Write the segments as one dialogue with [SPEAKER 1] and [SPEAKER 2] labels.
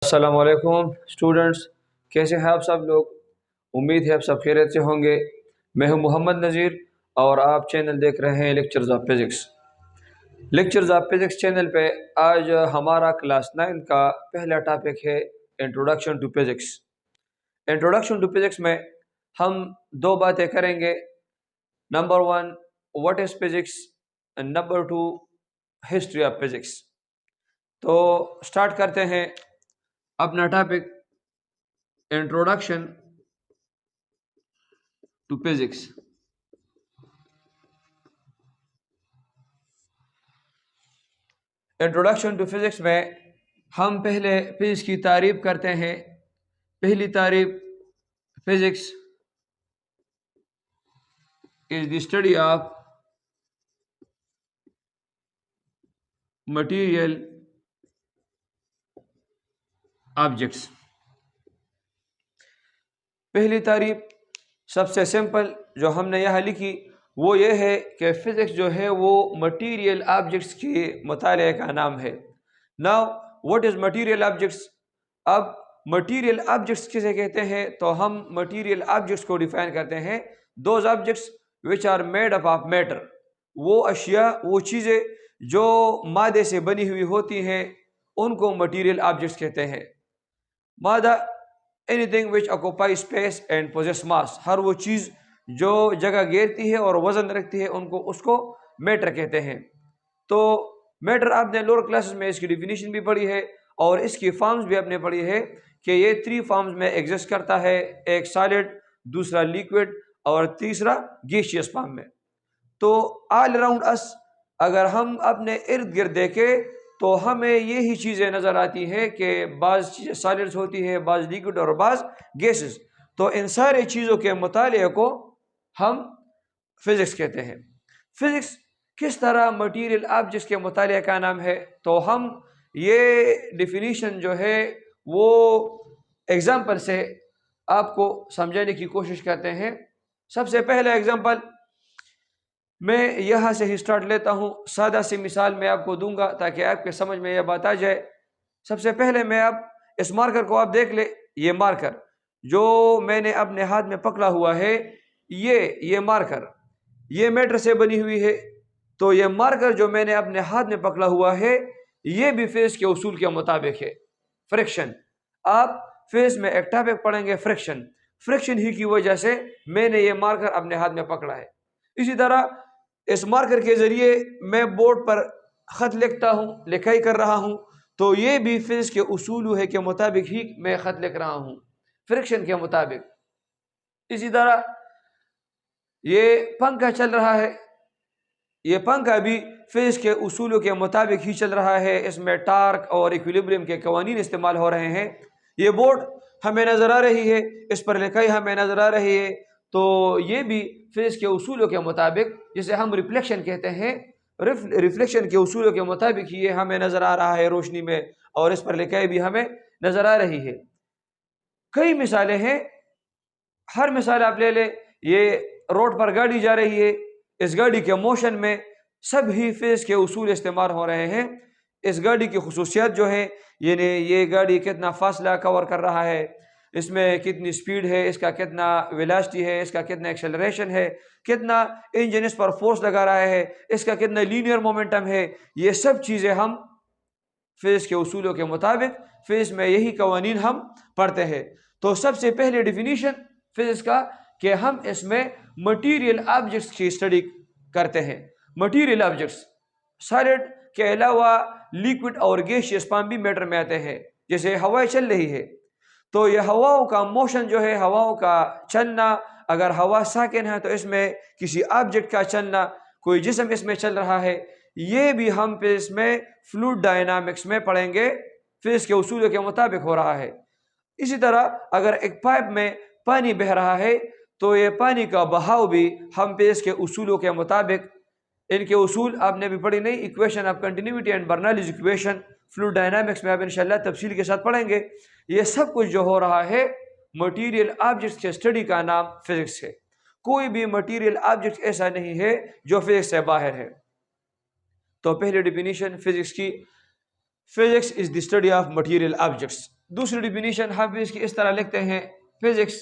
[SPEAKER 1] السلام علیکم اسٹوڈنٹس، کیسے ہیں آپ سب لوگ؟ امید ہے آپ سب خیریت سے ہوں گے۔ میں ہوں محمد نذیر اور آپ چینل دیکھ رہے ہیں lectures of physics. Lectures of physics channel پہ آج ہمارا کلاس 9 کا پہلا ٹاپک ہے introduction to physics. Introduction to physics میں ہم دو باتیں کریں گے۔ Number 1 what is physics, and number 2 history of physics. تو سٹارٹ کرتے ہیں اپنا topic introduction to physics. Introduction to physics میں ہم پہلے فزکس کی تعریف کرتے ہیں۔ پہلی تعریف، physics is the study of material objects. پہلی تعریف سب سے سمپل جو ہم نے یہاں لکھی وہ یہ ہے کہ فزکس جو ہے وہ مٹیریل آبجیکٹس کے مطالعے کا نام ہے۔ Now what is material objects? اب مٹیریل آبجیکٹس کسے کہتے ہیں؟ تو ہم مٹیریل آبجیکٹس کو ڈیفائن کرتے ہیں those objects which are made up of matter. وہ اشیاء، وہ چیزیں جو مادے سے بنی ہوئی ہوتی ہیں ان کو مٹیریل آبجیکٹس کہتے ہیں۔ مادہ anything which occupy space and possess mass, ہر وہ چیز جو جگہ گھیرتی ہے اور وزن رکھتی ہے اس کو میٹر کہتے ہیں۔ تو میٹر آپ نے لوور کلاسز میں اس کی ڈیفینیشن بھی پڑھی ہے اور اس کی فارمز بھی آپ نے پڑھی ہے کہ یہ 3 فارمز میں ایگزسٹ کرتا ہے، ایک سالڈ، دوسرا لیکوڈ اور تیسرا گیشیس فارم میں۔ تو آل اراؤنڈ اس اگر ہم اپنے ارد گرد دیکھیں تو ہمیں یہی چیزیں نظر آتی ہیں کہ بعض چیزیں سالڈز ہوتی ہے، بعض لیکوڈ اور بعض گیسز۔ تو ان سارے چیزوں کے مطالعے کو ہم فزکس کہتے ہیں۔ فزکس کس طرح مٹیریل آبجیکٹس کے مطالعے کا نام ہے؟ تو ہم یہ ڈیفینیشن جو ہے وہ ایگزامپل سے آپ کو سمجھانے کی کوشش کرتے ہیں۔ سب سے پہلا ایگزامپل میں یہاں سے ہی سٹارٹ لیتا ہوں، سادہ سی مثال میں آپ کو دوں گا تاکہ آپ کے سمجھ میں یہ بات آ جائے۔ سب سے پہلے میں اب اس مارکر کو آپ دیکھ لیں، یہ مارکر جو میں نے اپنے ہاتھ میں پکڑا ہوا ہے، یہ مارکر یہ میٹر سے بنی ہوئی ہے۔ تو یہ مارکر جو میں نے اپنے ہاتھ میں پکڑا ہوا ہے یہ بھی فزکس کے اصول کے مطابق ہے۔ فرکشن، آپ فزکس میں ایک ٹاپک پڑھیں گے فرکشن ہی کی وجہ سے میں نے یہ مارکر اپنے ہاتھ میں پکڑا ہے۔ اسی طرح اس مارکر کے ذریعے میں بورڈ پر خط لکھتا ہوں، لکھائی کر رہا ہوں، تو یہ بھی فزکس کے اصول ہے کے مطابق ہی میں خط لکھ رہا ہوں، فرکشن کے مطابق۔ اسی طرح یہ پنکھا چل رہا ہے، یہ پنکھا بھی فزکس کے اصولوں کے مطابق ہی چل رہا ہے، اس میں ٹارک اور ایکویلیبریم کے قوانین استعمال ہو رہے ہیں۔ یہ بورڈ ہمیں نظر آ رہی ہے، اس پر لکھائی ہمیں نظر آ رہی ہے، تو یہ بھی فزکس کے اصولوں کے مطابق، جسے ہم ریفلیکشن کہتے ہیں، ریفلیکشن کے اصولوں کے مطابق یہ ہمیں نظر آ رہا ہے روشنی میں، اور اس پر لکھائی بھی ہمیں نظر آ رہی ہے۔ کئی مثالیں ہیں، ہر مثال آپ لے لیں۔ یہ روڈ پر گاڑی جا رہی ہے، اس گاڑی کے موشن میں سب ہی فزکس کے اصول استعمال ہو رہے ہیں۔ اس گاڑی کی خصوصیات جو ہیں، یعنی یہ گاڑی کتنا فاصلہ کور کر رہا ہے، اس میں کتنی سپیڈ ہے، اس کا کتنا ویلاسٹی ہے، اس کا کتنا ایکسلریشن ہے، کتنا انجن اس پر فورس لگا رہا ہے، اس کا کتنا لینئر مومنٹم ہے، یہ سب چیزیں ہم فزکس کے اصولوں کے مطابق فزکس میں یہی قوانین ہم پڑھتے ہیں۔ تو سب سے پہلے ڈیفینیشن فزکس کا کہ ہم اس میں مٹیریل آبجیکٹس کی اسٹڈی کرتے ہیں۔ مٹیریل آبجیکٹس سالڈ کے علاوہ لیکوڈ اور گیشیس فارم بھی میٹر میں آتے ہیں۔ جیسے ہوا چل رہی ہے تو یہ ہواؤں کا موشن جو ہے، ہواؤں کا چلنا، اگر ہوا ساکن ہے تو اس میں کسی آبجیکٹ کا چلنا، کوئی جسم اس میں چل رہا ہے، یہ بھی ہم فزکس میں فلوئڈ ڈائنامکس میں پڑھیں گے، فزکس کے اصولوں کے مطابق ہو رہا ہے۔ اسی طرح اگر ایک پائپ میں پانی بہہ رہا ہے تو یہ پانی کا بہاؤ بھی ہم فزکس کے اصولوں کے مطابق، ان کے اصول آپ نے بھی پڑھی نہیں، equation of continuity and Bernoulli's equation fluid dynamics میں آپ انشاءاللہ تفصیل کے ساتھ پڑھیں گے۔ یہ سب کچھ جو ہو رہا ہے مٹیریل آبجیکٹس کے اسٹڈی کا نام فزکس ہے۔ کوئی بھی مٹیریل آبجیکٹ ایسا نہیں ہے جو فزکس سے باہر ہے۔ تو پہلی ڈیفینیشن فزکس کی، physics is the study of material objects. دوسری ڈیفینیشن ہم اس کی اس طرح لکھتے ہیں، physics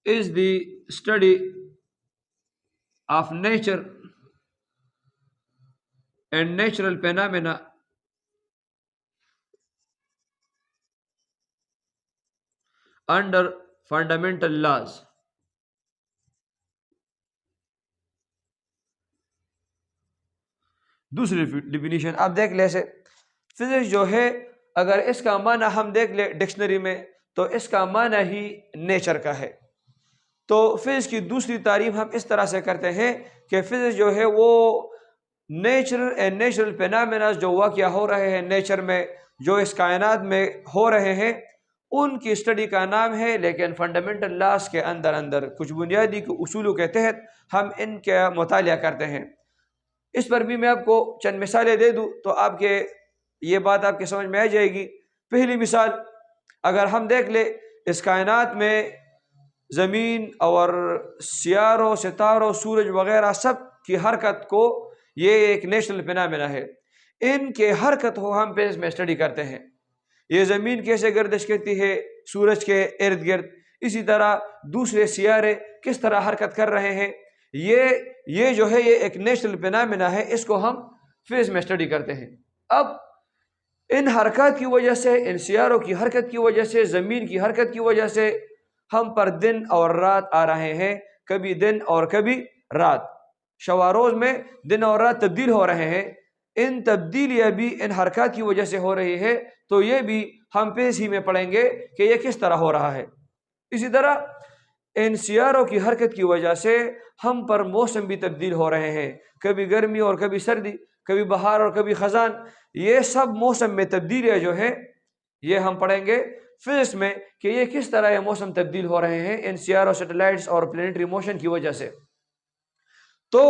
[SPEAKER 1] is the study of nature and natural phenomena under fundamental laws. دوسری ڈیفینیشن آپ دیکھ لیں سے، فزکس جو ہے اگر اس کا معنی ہم دیکھ لیں ڈکشنری میں تو اس کا معنی ہی نیچر کا ہے. تو فزکس کی دوسری تعریف ہم اس طرح سے کرتے ہیں کہ فزکس جو ہے وہ نیچرل اینڈ نیچرل فینامنا جو واقعہ ہو رہے ہیں نیچر میں، جو اس کائنات میں ہو رہے ہیں، ان کی اسٹڈی کا نام ہے. لیکن فنڈامنٹل لاز کے اندر کچھ بنیادی اصولوں کے تحت ہم ان کا مطالعہ کرتے ہیں. اس پر بھی میں آپ کو چند مثالیں دے دوں تو آپ کے یہ بات آپ کے سمجھ میں آ جائے گی. پہلی مثال، اگر ہم دیکھ لیں اس کائنات میں زمین اور سیاروں، ستاروں، سورج وغیرہ سب کی حرکت کو، یہ ایک نیچرل فینامنا ہے. ان کے حرکت کو ہم فزکس میں اسٹڈی کرتے ہیں. یہ زمین کیسے گردش کرتی ہے سورج کے ارد گرد، اسی طرح دوسرے سیارے کس طرح حرکت کر رہے ہیں، یہ جو ہے یہ ایک نیچرل فینامنا ہے، اس کو ہم فزکس میں اسٹڈی کرتے ہیں. اب ان حرکات کی وجہ سے، ان سیاروں کی حرکت کی وجہ سے، زمین کی حرکت کی وجہ سے ہم پر دن اور رات آ رہے ہیں، کبھی دن اور کبھی رات، شب روز میں دن اور رات تبدیل ہو رہے ہیں. ان تبدیلیاں بھی ان حرکات کی وجہ سے ہو رہی ہے، تو یہ بھی ہم فزکس ہی میں پڑھیں گے کہ یہ کس طرح ہو رہا ہے. اسی طرح ان سیاروں کی حرکت کی وجہ سے ہم پر موسم بھی تبدیل ہو رہے ہیں، کبھی گرمی اور کبھی سردی، کبھی بہار اور کبھی خزان. یہ سب موسم میں تبدیلیاں جو ہیں یہ ہم پڑھیں گے فزکس میں کہ یہ کس طرح یہ موسم تبدیل ہو رہے ہیں ان سیاروں، سیٹلائٹس اور پلانیٹری موشن کی وجہ سے. تو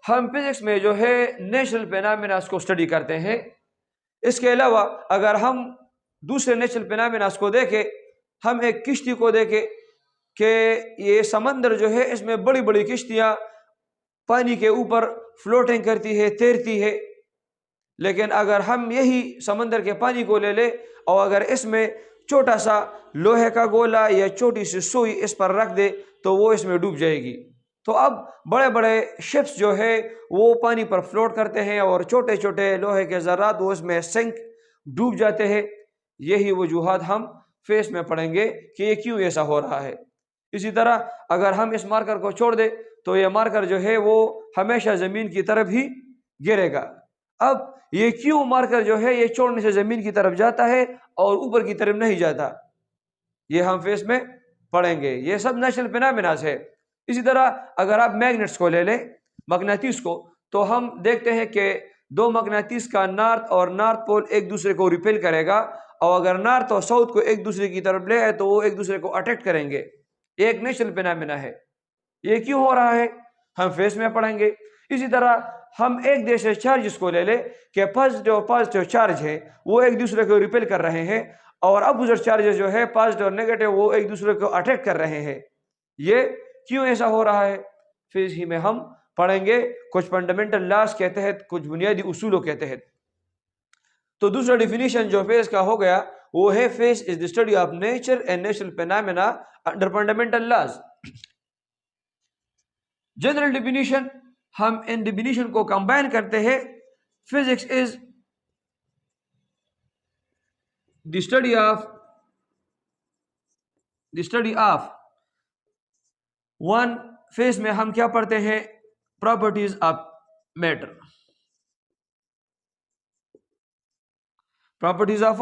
[SPEAKER 1] ہم فزکس میں جو ہے نیچرل فینامناز کو اسٹڈی کرتے ہیں. اس کے علاوہ اگر ہم دوسرے نیچرل فینامناز کو دیکھیں، ہم ایک کشتی کو دیکھیں کہ یہ سمندر جو ہے اس میں بڑی بڑی کشتیاں پانی کے اوپر فلوٹنگ کرتی ہے، تیرتی ہے. لیکن اگر ہم یہی سمندر کے پانی کو لے لیں اور اگر اس میں چھوٹا سا لوہے کا گولا یا چھوٹی سی سوئی اس پر رکھ دے تو وہ اس میں ڈوب جائے گی. تو اب بڑے بڑے شپس جو ہے وہ پانی پر فلوٹ کرتے ہیں اور چھوٹے چھوٹے لوہے کے ذرات وہ اس میں سنک ڈوب جاتے ہیں. یہی وجوہات ہم فزکس میں پڑھیں گے کہ یہ کیوں ایسا ہو رہا ہے. اسی طرح اگر ہم اس مارکر کو چھوڑ دیں تو یہ مارکر جو ہے وہ ہمیشہ زمین کی طرف ہی گرے گا. اب یہ کیوں مارکر جو ہے یہ چھوڑنے سے زمین کی طرف جاتا ہے اور اوپر کی طرف نہیں جاتا، یہ ہم فزکس میں پڑھیں گے. یہ سب نیچرل فینامناز ہے. اسی طرح اگر آپ میگنیٹس کو لے لیں، مقناطیس کو، تو ہم دیکھتے ہیں کہ دو مقناطیس کا نارتھ اور نارتھ پول ایک دوسرے کو ریپیل کرے گا، اور اگر نارتھ اور ساؤتھ کو ایک دوسرے کی طرف لے آئے تو وہ ایک دوسرے کو اٹریکٹ کریں گے. یہ ایک نیچرل فینامنا ہے. یہ کیوں ہو رہا ہے ہم فزکس میں پڑھیں گے. اسی طرح ہم ایک دوسرے چارجز کو لے لیں کہ پازیٹیو چارج ہے وہ ایک دوسرے کو ریپیل کر رہے ہیں، اور اپوزٹ چارجز جو ہے پازیٹیو اور نیگیٹو وہ ایک دوسرے کو اٹریکٹ کر رہے ہیں. یہ کیوں ایسا ہو رہا ہے فزکس ہی میں ہم پڑھیں گے کچھ فنڈامنٹل لاز کے تحت، کچھ بنیادی اصولوں کے تحت. تو دوسرا ڈیفینیشن جو فزکس کا ہو گیا وہ ہے physics is the study of nature and natural phenomena under fundamental laws. General definition ہم ان ڈیفینیشن کو کمبائن کرتے ہیں. Physics is the study of one. Physics میں ہم کیا پڑھتے ہیں؟ Properties of matter. Properties of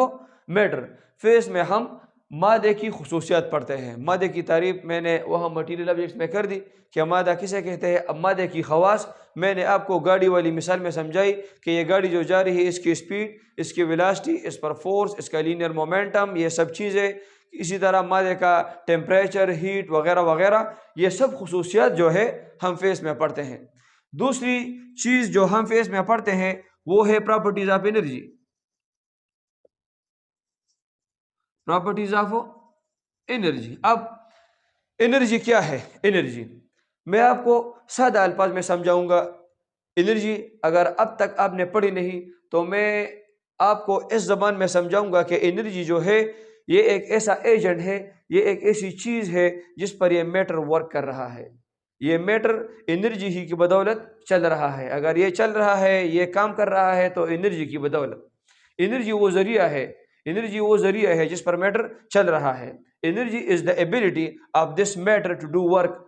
[SPEAKER 1] metre. Physics میں ہم مادے کی خصوصیات پڑھتے ہیں. مادے کی تعریف میں نے وہاں مٹیریل آبجیکٹس میں کر دی کہ مادہ کسے کہتے ہیں. اب مادے کی خواص میں نے آپ کو گاڑی والی مثال میں سمجھائی کہ یہ گاڑی جو جا رہی ہے اس کی اسپیڈ، اس کی ویلاسٹی، اس پر فورس، اس کا لینئر مومنٹم، یہ سب چیزیں. اسی طرح مادے کا ٹیمپریچر، ہیٹ وغیرہ وغیرہ، یہ سب خصوصیات جو ہے ہم فزکس میں پڑھتے ہیں. دوسری چیز جو ہم فزکس میں پڑھتے ہیں وہ ہے properties of energy. Properties of energy. اب انرجی کیا ہے؟ انرجی میں آپ کو سادہ الفاظ میں سمجھاؤں گا. انرجی اگر اب تک آپ نے پڑھی نہیں تو میں آپ کو اس زبان میں سمجھاؤں گا کہ انرجی جو ہے یہ ایک ایسا ایجنٹ ہے، یہ ایک ایسی چیز ہے جس پر یہ میٹر ورک کر رہا ہے. یہ میٹر انرجی ہی کی بدولت چل رہا ہے. اگر یہ چل رہا ہے، یہ کام کر رہا ہے، تو انرجی کی بدولت. انرجی وہ ذریعہ ہے، انرجی وہ ذریعہ ہے جس پر میٹر چل رہا ہے. Energy is the ability of this matter to do work.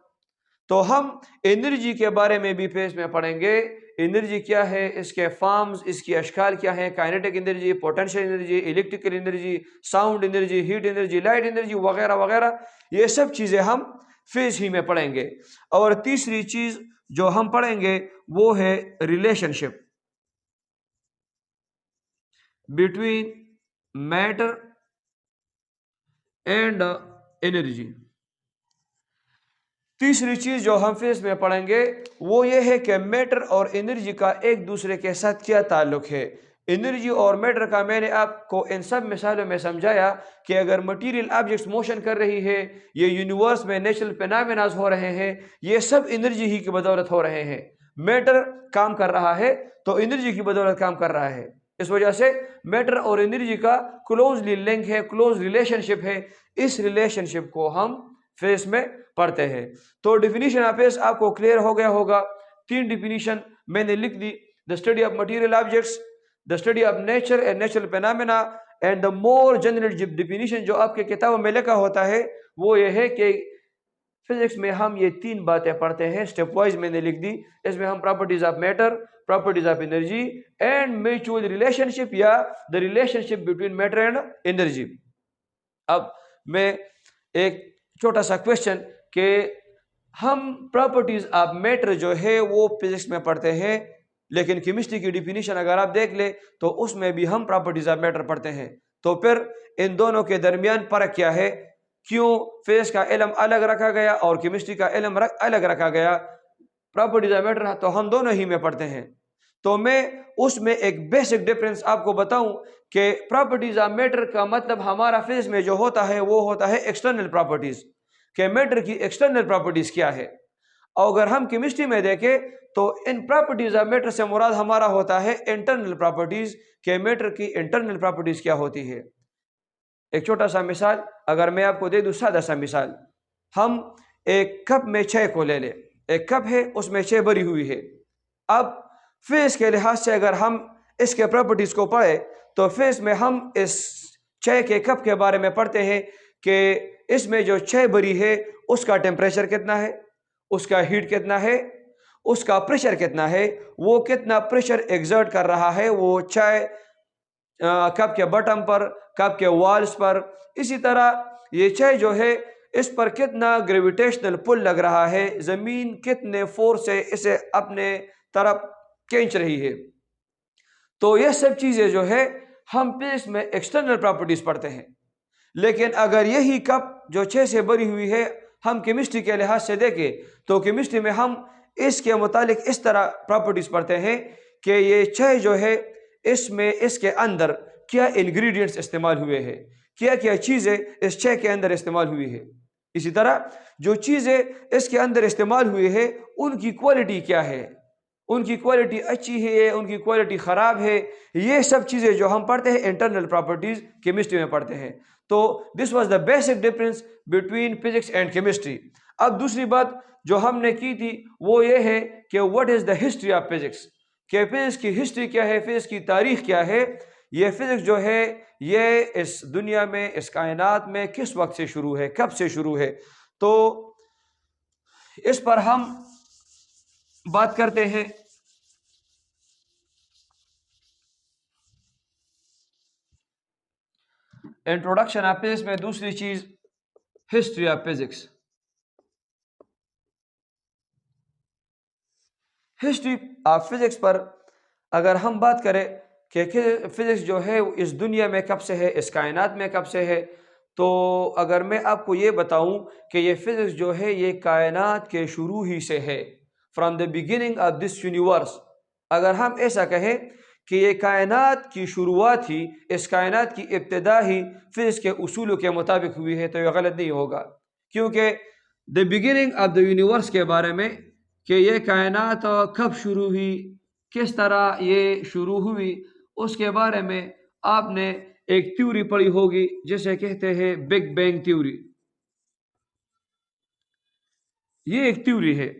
[SPEAKER 1] تو ہم انرجی کے بارے میں بھی پیج میں پڑھیں گے. انرجی کیا ہے، اس کے فارمز، اس کی اشکال کیا ہیں، kinetic energy, potential energy, electrical energy, sound energy, heat energy, light energy وغیرہ وغیرہ. یہ سب چیزیں ہم فیز ہی میں پڑھیں گے. اور تیسری چیز جو ہم پڑھیں گے وہ ہے relationship between matter and energy. تیسری چیز جو ہم فیز میں پڑھیں گے وہ یہ ہے کہ میٹر اور انرجی کا ایک دوسرے کے ساتھ کیا تعلق ہے. انرجی اور میٹر کا میں نے آپ کو ان سب مثالوں میں سمجھایا کہ اگر مٹیریل آبجیکٹس موشن کر رہی ہے، یہ یونیورس میں نیچرل فینامیناز ہو رہے ہیں، یہ سب انرجی ہی کی بدولت ہو رہے ہیں. میٹر کام کر رہا ہے تو انرجی کی بدولت کام کر رہا ہے. اس وجہ سے میٹر اور انرجی کا کلوزلی لنک ہے، کلوز ریلیشن شپ ہے. اس ریلیشن شپ کو ہم فیز میں پڑھتے ہیں. تو ڈیفینیشن آف فیز آپ کو کلیئر ہو گیا ہوگا. 3 ڈیفینیشن میں نے لکھ دی: the study of material objects, the study of nature and natural phenomena, and the more general definition جو آپ کے کتابوں میں لکھا ہوتا ہے وہ یہ ہے کہ فزکس میں ہم یہ 3 باتیں پڑھتے ہیں. اسٹیپ وائز میں نے لکھ دی. اس میں ہم properties of matter, properties of energy and mutual relationship یا the relationship between matter and energy. اب میں ایک چھوٹا سا کوشچن کہ ہم پراپرٹیز آف میٹر جو ہے وہ فزکس میں پڑھتے ہیں، لیکن کیمسٹری کی ڈیفینیشن اگر آپ دیکھ لیں تو اس میں بھی ہم پراپرٹیز آف میٹر پڑھتے ہیں. تو پھر ان دونوں کے درمیان فرق کیا ہے؟ کیوں فزکس کا علم الگ رکھا گیا اور کیمسٹری کا علم الگ رکھا گیا؟ پراپرٹیز آف میٹر تو ہم دونوں ہی میں پڑھتے ہیں. تو میں اس میں ایک بیسک ڈفرینس آپ کو بتاؤں کہ پراپرٹیز آف میٹر کا مطلب ہمارا فزکس میں جو ہوتا ہے وہ ہوتا ہے ایکسٹرنل پراپرٹیز، کہ میٹر کی ایکسٹرنل پراپرٹیز کیا ہے. اور اگر ہم کیمسٹری میں دیکھیں تو ان پراپرٹیز آف میٹر سے مراد ہمارا ہوتا ہے انٹرنل پراپرٹیز، کہ میٹر کی انٹرنل پراپرٹیز کیا ہوتی ہے. ایک چھوٹا سا مثال اگر میں آپ کو دے دوں، سادہ سا مثال، ہم ایک کپ میں 6 کو لے لیں. ایک کپ ہے، اس میں 6 بری ہوئی ہے. اب فیز کے لحاظ سے اگر ہم اس کے پراپرٹیز کو پڑھیں تو فیز میں ہم اس 6 کے کپ کے بارے میں پڑھتے ہیں کہ اس میں جو 6 بری ہے اس کا ٹیمپریچر کتنا ہے، اس کا ہیٹ کتنا ہے، اس کا پریشر کتنا ہے، وہ کتنا پریشر ایگزرٹ کر رہا ہے وہ چائے کپ کے بٹم پر، کپ کے والز پر. اسی طرح یہ چائے جو ہے اس پر کتنا گریویٹیشنل پل لگ رہا ہے، زمین کتنے فورس سے اسے اپنے طرف کھینچ رہی ہے. تو یہ سب چیزیں جو ہے ہم فزکس میں ایکسٹرنل پراپرٹیز پڑھتے ہیں. لیکن اگر یہی کپ جو 6 سے بری ہوئی ہے ہم کیمسٹری کے لحاظ سے دیکھیں تو کیمسٹری میں ہم اس کے متعلق اس طرح پراپرٹیز پڑھتے ہیں کہ یہ 6 جو ہے اس میں اس کے اندر کیا انگریڈینٹس استعمال ہوئے ہیں، کیا کیا چیزیں اس 6 کے اندر استعمال ہوئی ہے. اسی طرح جو چیزیں اس کے اندر استعمال ہوئی ہے ان کی کوالٹی کیا ہے، ان کی کوالٹی اچھی ہے، ان کی کوالٹی خراب ہے. یہ سب چیزیں جو ہم پڑھتے ہیں انٹرنل پراپرٹیز کیمسٹری میں پڑھتے ہیں. تو this was the basic difference between physics and chemistry. اب دوسری بات جو ہم نے کی تھی وہ یہ ہے کہ what is the history of physics, کہ فزکس کی ہسٹری کیا ہے، فزکس کی تاریخ کیا ہے. یہ فزکس جو ہے یہ اس دنیا میں، اس کائنات میں کس وقت سے شروع ہے، کب سے شروع ہے. تو اس پر ہم بات کرتے ہیں. انٹروڈکشن آف فزکس میں دوسری چیز history of physics. History of physics پر اگر ہم بات کریں کہ فزکس جو ہے اس دنیا میں کب سے ہے، اس کائنات میں کب سے ہے، تو اگر میں آپ کو یہ بتاؤں کہ یہ فزکس جو ہے یہ کائنات کے شروع ہی سے ہے، from the beginning of this universe. اگر ہم ایسا کہیں کہ یہ کائنات کی شروعات ہی، اس کائنات کی ابتدا ہی فزکس کے اصولوں کے مطابق ہوئی ہے تو یہ غلط نہیں ہوگا. کیونکہ the beginning of the universe کے بارے میں کہ یہ کائنات کب شروع ہوئی، کس طرح یہ شروع ہوئی، اس کے بارے میں آپ نے ایک تھیوری پڑھی ہوگی جسے کہتے ہیں بگ بینگ تھیوری. یہ ایک تھیوری ہے.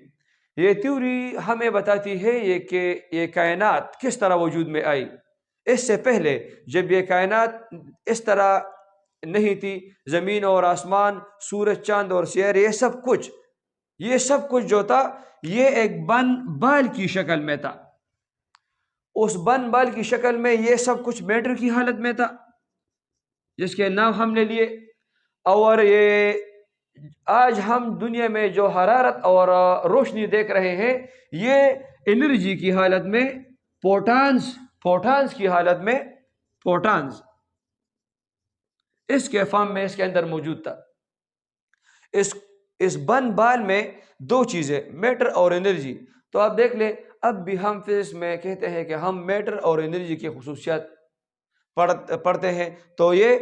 [SPEAKER 1] یہ تھیوری ہمیں بتاتی ہے کہ یہ کائنات کس طرح وجود میں آئی. اس سے پہلے جب یہ کائنات اس طرح نہیں تھی، زمین اور آسمان، سورج، چاند اور سیارے، یہ سب کچھ جو تھا یہ ایک بن بال کی شکل میں تھا. اس بن بال کی شکل میں یہ سب کچھ میٹر کی حالت میں تھا جس کے نام ہم نے لیے. اور یہ آج ہم دنیا میں جو حرارت اور روشنی دیکھ رہے ہیں یہ انرجی کی حالت میں فوٹانز کی حالت میں، فوٹانز اس کے فارم میں اس کے اندر موجود تھا. اس بن بال میں دو چیزیں، میٹر اور انرجی. تو آپ دیکھ لیں اب بھی ہم فزکس میں کہتے ہیں کہ ہم میٹر اور انرجی کی خصوصیات پڑھتے ہیں. تو یہ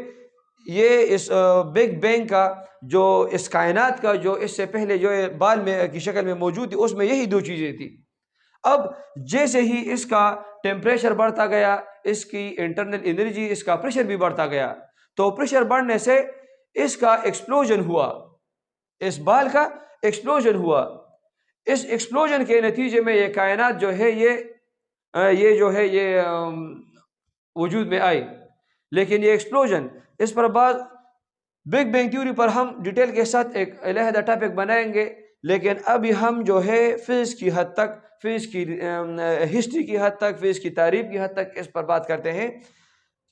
[SPEAKER 1] اس بگ بینگ کا جو اس کائنات کا جو اس سے پہلے جو بال میں کی شکل میں موجود تھی اس میں یہی دو چیزیں تھیں. اب جیسے ہی اس کا ٹیمپریچر بڑھتا گیا، اس کی انٹرنل انرجی، اس کا پریشر بھی بڑھتا گیا، تو پریشر بڑھنے سے اس کا ایکسپلوژن ہوا، اس بال کا ایکسپلوژن ہوا. اس ایکسپلوژن کے نتیجے میں یہ کائنات جو ہے یہ وجود میں آئی. لیکن یہ ایکسپلوژن، اس پر بعد بگ بینگ تھیوری پر ہم ڈیٹیل کے ساتھ ایک علیحدہ ٹاپک بنائیں گے. لیکن ابھی ہم جو ہے فزکس کی حد تک، فزکس کی ہسٹری کی حد تک، فزکس کی تعریف کی حد تک اس پر بات کرتے ہیں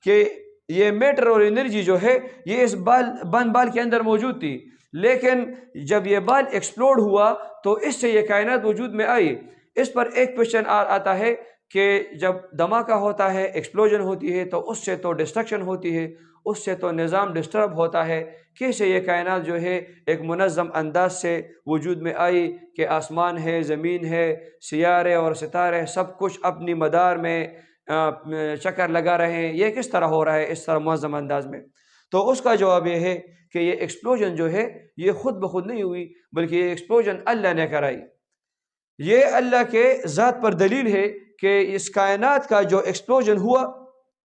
[SPEAKER 1] کہ یہ میٹر اور انرجی جو ہے یہ اس بال کے اندر موجود تھی. لیکن جب یہ بال ایکسپلوڈ ہوا تو اس سے یہ کائنات وجود میں آئی. اس پر ایک کوشچن آتا ہے کہ جب دھماکہ ہوتا ہے، ایکسپلوژن ہوتی ہے، تو اس سے تو ڈسٹرکشن ہوتی ہے، اس سے تو نظام ڈسٹرب ہوتا ہے. کیسے یہ کائنات جو ہے ایک منظم انداز سے وجود میں آئی کہ آسمان ہے، زمین ہے، سیارے اور ستارے سب کچھ اپنی مدار میں چکر لگا رہے ہیں، یہ کس طرح ہو رہا ہے اس طرح منظم انداز میں؟ تو اس کا جواب یہ ہے کہ یہ ایکسپلوژن جو ہے یہ خود بخود نہیں ہوئی، بلکہ یہ ایکسپلوژن اللہ نے کرائی. یہ اللہ کے ذات پر دلیل ہے کہ اس کائنات کا جو ایکسپلوژن ہوا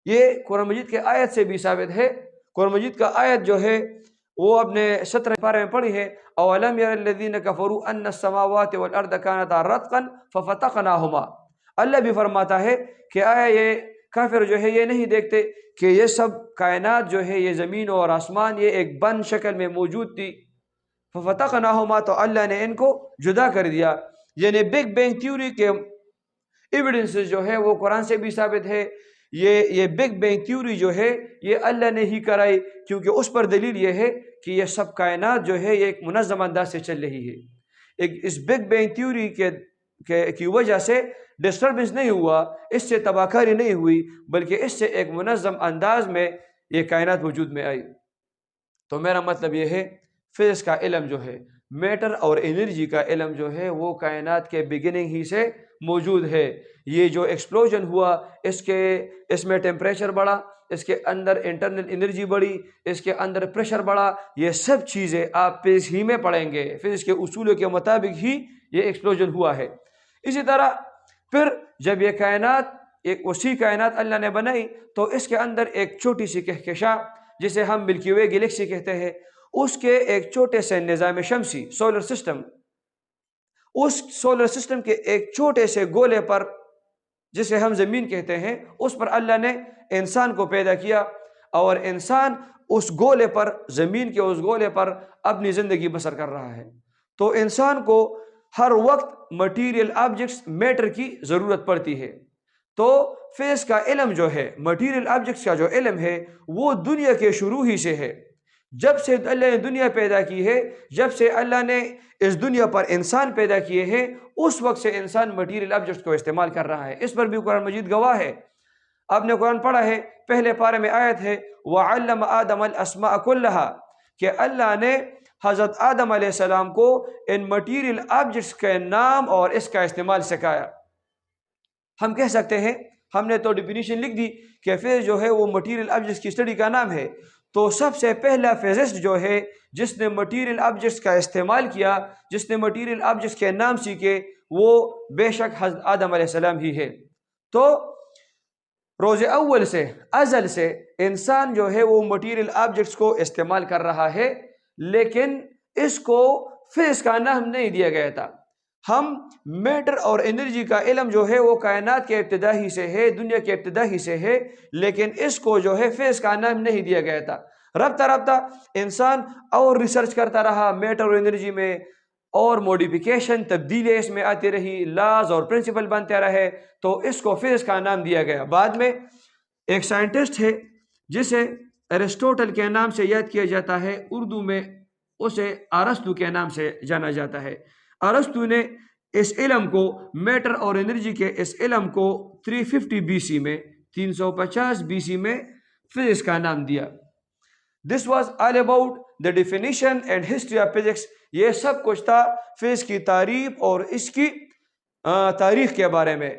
[SPEAKER 1] یہ قرآن مجید کے آیت سے بھی ثابت ہے. قرآن مجید کا آیت جو ہے وہ اپنے 17 پارے میں پڑھی ہے، اولم یر الذین کفروا ان السماوات والارض کانتا رتقا ففتقناہما. اللہ بھی فرماتا ہے کہ آیا یہ کافر جو ہے یہ نہیں دیکھتے کہ یہ سب کائنات جو ہے، یہ زمین اور آسمان، یہ ایک بند شکل میں موجود تھی. ففتقناہما، تو اللہ نے ان کو جدا کر دیا. یعنی بگ بینگ تھیوری کے ایویڈنسز جو ہے وہ قرآن سے بھی ثابت ہے. یہ بگ بینگ تھیوری جو ہے یہ اللہ نے ہی کرائی، کیونکہ اس پر دلیل یہ ہے کہ یہ سب کائنات جو ہے یہ ایک منظم انداز سے چل رہی ہے. اس بگ بینگ تھیوری کی وجہ سے ڈسٹربنس نہیں ہوا، اس سے تباہ کاری نہیں ہوئی، بلکہ اس سے ایک منظم انداز میں یہ کائنات وجود میں آئی. تو میرا مطلب یہ ہے فزکس کا علم جو ہے، میٹر اور انرجی کا علم جو ہے وہ کائنات کے بگننگ ہی سے موجود ہے. یہ جو ایکسپلوژن ہوا اس میں ٹیمپریچر بڑھا، اس کے اندر انٹرنل انرجی بڑھی، اس کے اندر پریشر بڑھا، یہ سب چیزیں آپ فزکس ہی میں پڑھیں گے. فزکس کے اصولوں کے مطابق ہی یہ ایکسپلوژن ہوا ہے. اسی طرح پھر جب یہ کائنات ایک وسیع کائنات اللہ نے بنائی تو اس کے اندر ایک چھوٹی سی کہکشاں جسے ہم ملکی وے گلیکسی کہتے ہیں، اس کے ایک چھوٹے سے نظام شمسی سولر سسٹم، اس سولر سسٹم کے ایک چھوٹے سے گولے پر جسے ہم زمین کہتے ہیں، اس پر اللہ نے انسان کو پیدا کیا، اور انسان اس گولے پر، زمین کے اس گولے پر اپنی زندگی بسر کر رہا ہے. تو انسان کو ہر وقت مٹیریل آبجیکٹس، میٹر کی ضرورت پڑتی ہے. تو فزکس کا علم جو ہے، مٹیریل آبجیکٹس کا جو علم ہے وہ دنیا کے شروع ہی سے ہے. جب سے اللہ نے دنیا پیدا کی ہے، جب سے اللہ نے اس دنیا پر انسان پیدا کیے ہیں، اس وقت سے انسان مٹیریل آبجیکٹس کو استعمال کر رہا ہے. اس پر بھی قرآن مجید گواہ ہے. آپ نے قرآن پڑھا ہے، پہلے پارے میں آیت ہے وَعَلَّمَ آدَمَ الْأَسْمَاءَ كُلَّهَا، کہ اللہ نے حضرت آدم علیہ السلام کو ان مٹیریل آبجیکٹس کے نام اور اس کا استعمال سکھایا. ہم کہہ سکتے ہیں، ہم نے تو ڈیفینیشن لکھ دی کہ فزکس جو ہے وہ مٹیریل آبجیکٹس کی اسٹڈی کا نام ہے. تو سب سے پہلا فزسٹ جو ہے جس نے مٹیریل آبجیکٹس کا استعمال کیا، جس نے مٹیریل آبجیکٹس کے نام سیکھے، وہ بے شک حضرت آدم علیہ السلام ہی ہے. تو روز اول سے ازل سے انسان جو ہے وہ مٹیریل آبجیکٹس کو استعمال کر رہا ہے، لیکن اس کو فزکس کا نام نہیں دیا گیا تھا۔ ہم میٹر اور انرجی کا علم جو ہے وہ کائنات کے ابتدا ہی سے ہے، دنیا کے ابتدا ہی سے ہے، لیکن اس کو جو ہے فزکس کا نام نہیں دیا گیا تھا۔ رفتہ رفتہ انسان اور ریسرچ کرتا رہا میٹر اور انرجی میں، اور موڈیفیکیشن تبدیلی اس میں آتی رہی، لاز اور پرنسپل بنتے رہے، تو اس کو فزکس کا نام دیا گیا۔ بعد میں ایک سائنٹسٹ ہے جسے ارسطوٹل کے نام سے یاد کیا جاتا ہے، اردو میں اسے ارسطو کے نام سے جانا جاتا ہے۔ ارسطو نے اس علم کو، میٹر اور انرجی کے اس علم کو 350 بی سی میں، 350 بی سی میں فزکس کا نام دیا۔ This was all about the definition and history of physics۔ یہ سب کچھ تھا فزکس کی تعریف اور اس کی تاریخ کے بارے میں۔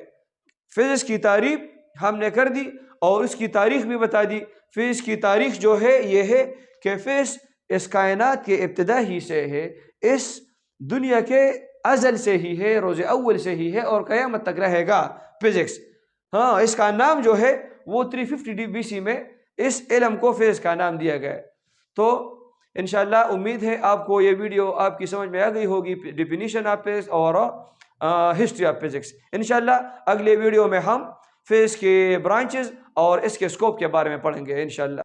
[SPEAKER 1] فزکس کی تعریف ہم نے کر دی اور اس کی تاریخ بھی بتا دی۔ فزکس کی تاریخ جو ہے یہ ہے کہ فزکس اس کائنات کے ابتدا ہی سے ہے، اس دنیا کے ازل سے ہی ہے، روز اول سے ہی ہے اور قیامت تک رہے گا فزکس۔ ہاں، اس کا نام جو ہے وہ 350 بی سی میں اس علم کو فزکس کا نام دیا گیا۔ تو انشاءاللہ امید ہے آپ کو یہ ویڈیو آپ کی سمجھ میں آ گئی ہوگی، ڈیفینیشن آف فزکس اور ہسٹری آف فزکس۔ انشاءاللہ اگلے ویڈیو میں ہم فزکس کے برانچز اور اس کے اسکوپ کے بارے میں پڑھیں گے انشاءاللہ۔